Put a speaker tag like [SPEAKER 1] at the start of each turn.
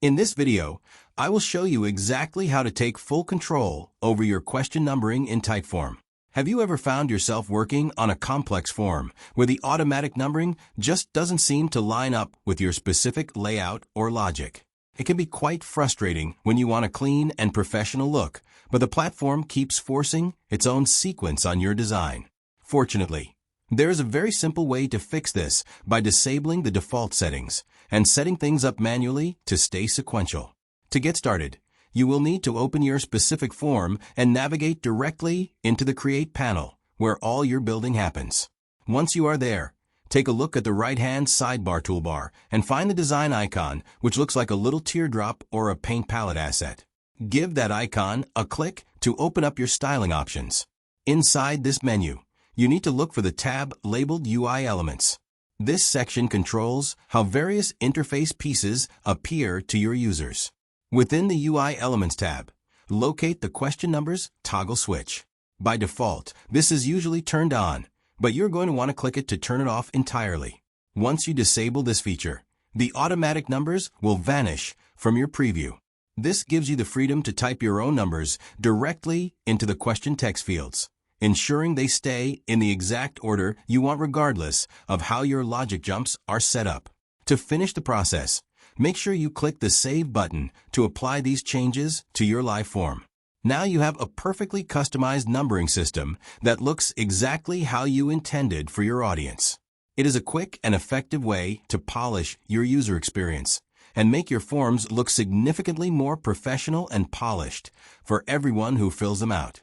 [SPEAKER 1] In this video, I will show you exactly how to take full control over your question numbering in Typeform. Have you ever found yourself working on a complex form where the automatic numbering just doesn't seem to line up with your specific layout or logic? It can be quite frustrating when you want a clean and professional look, but the platform keeps forcing its own sequence on your design. Fortunately, there is a very simple way to fix this by disabling the default settings and setting things up manually to stay sequential. To get started, you will need to open your specific form and navigate directly into the Create panel, where all your building happens. Once you are there, take a look at the right-hand sidebar toolbar and find the design icon, which looks like a little teardrop or a paint palette asset. Give that icon a click to open up your styling options. Inside this menu, you need to look for the tab labeled UI Elements. This section controls how various interface pieces appear to your users. Within the UI Elements tab, locate the question numbers toggle switch. By default, this is usually turned on, but you're going to want to click it to turn it off entirely. Once you disable this feature, the automatic numbers will vanish from your preview. This gives you the freedom to type your own numbers directly into the question text fields, ensuring they stay in the exact order you want regardless of how your logic jumps are set up. To finish the process, make sure you click the Save button to apply these changes to your live form. Now you have a perfectly customized numbering system that looks exactly how you intended for your audience. It is a quick and effective way to polish your user experience and make your forms look significantly more professional and polished for everyone who fills them out.